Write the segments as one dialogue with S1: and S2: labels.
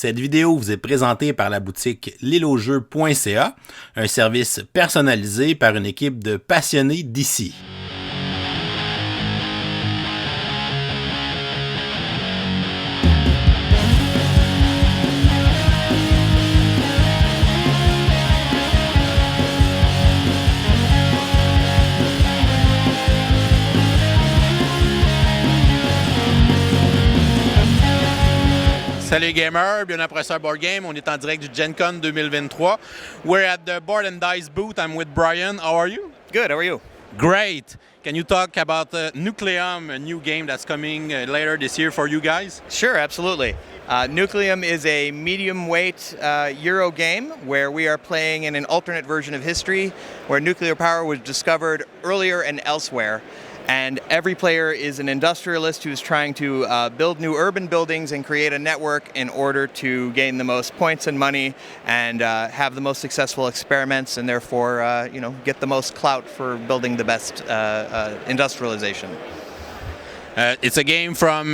S1: Cette vidéo vous est présentée par la boutique Lillojeux.ca, un service personnalisé par une équipe de passionnés d'ici.
S2: Salut gamers, bienvenue à Professeur Board Game. On est en direct du Gen Con 2023. We're at the Board and Dice booth. I'm with Brian. How are you?
S3: Good, how are you?
S2: Great. Can you talk about Nucleum, a new game that's coming later this year for you guys?
S3: Sure, absolutely. Nucleum is a medium weight Euro game where we are playing in an alternate version of history where nuclear power was discovered earlier and elsewhere. And every player is an industrialist who's trying to build new urban buildings and create a network in order to gain the most points and money and have the most successful experiments and therefore get the most clout for building the best industrialization.
S2: It's a game from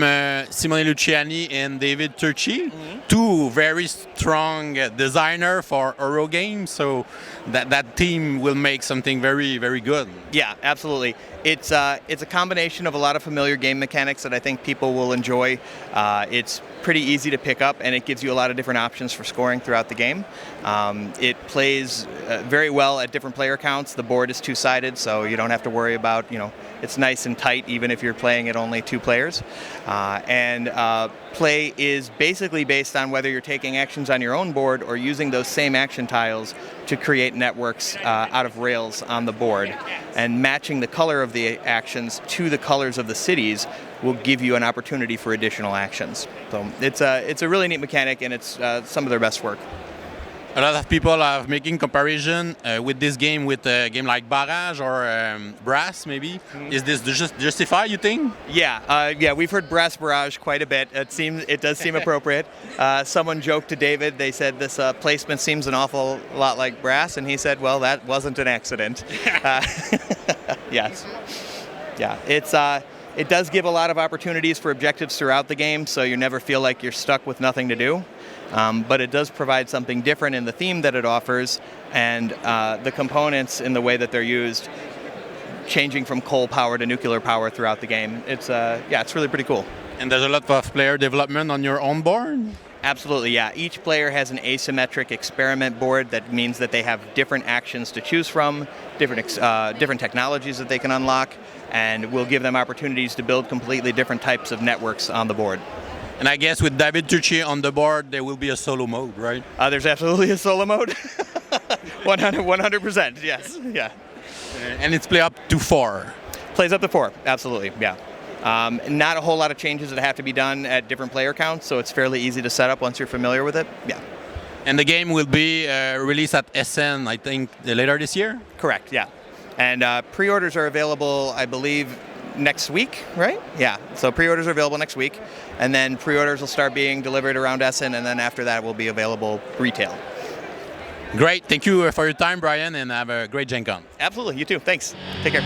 S2: Simone Luciani and David Turczi, two very strong designers for Euro games, so that team will make something very, very good.
S3: Yeah, absolutely. It's a combination of a lot of familiar game mechanics that I think people will enjoy. It's pretty easy to pick up, and it gives you a lot of different options for scoring throughout the game. It plays very well at different player counts. The board is two-sided, so you don't have to worry about, it's nice and tight even if you're playing at only two players. Play is basically based on whether you're taking actions on your own board or using those same action tiles to create networks out of rails on the board. And matching the color of the actions to the colors of the cities will give you an opportunity for additional actions. So it's a really neat mechanic, and it's some of their best work.
S2: A lot of people are making comparison with this game with a game like Barrage or Brass, maybe. Is this justified, you think?
S3: Yeah, we've heard Brass Barrage quite a bit. It does seem appropriate. Someone joked to David, they said this placement seems an awful lot like Brass, and he said, well, that wasn't an accident. Yes. Yeah, it does give a lot of opportunities for objectives throughout the game, so you never feel like you're stuck with nothing to do. But it does provide something different in the theme that it offers, and the components in the way that they're used, changing from coal power to nuclear power throughout the game. It's really pretty cool.
S2: And there's a lot of player development on your own board?
S3: Absolutely, yeah. Each player has an asymmetric experiment board. That means that they have different actions to choose from, different technologies that they can unlock, and will give them opportunities to build completely different types of networks on the board.
S2: And I guess with David Turczi on the board, there will be a solo mode, right?
S3: There's absolutely a solo mode. 100%, yes. Yeah.
S2: And it's play up to 4.
S3: Plays up to 4, absolutely, yeah. Not a whole lot of changes that have to be done at different player counts, so it's fairly easy to set up once you're familiar with it, yeah.
S2: And the game will be released at SN, I think, later this year?
S3: Correct, yeah. And pre-orders are available, I believe, next week, right? Yeah, so pre-orders are available next week, and then pre-orders will start being delivered around Essen, and then after that will be available retail.
S2: Great, thank you for your time, Brian, and have a great Gen Con.
S3: Absolutely, you too, thanks. Take care.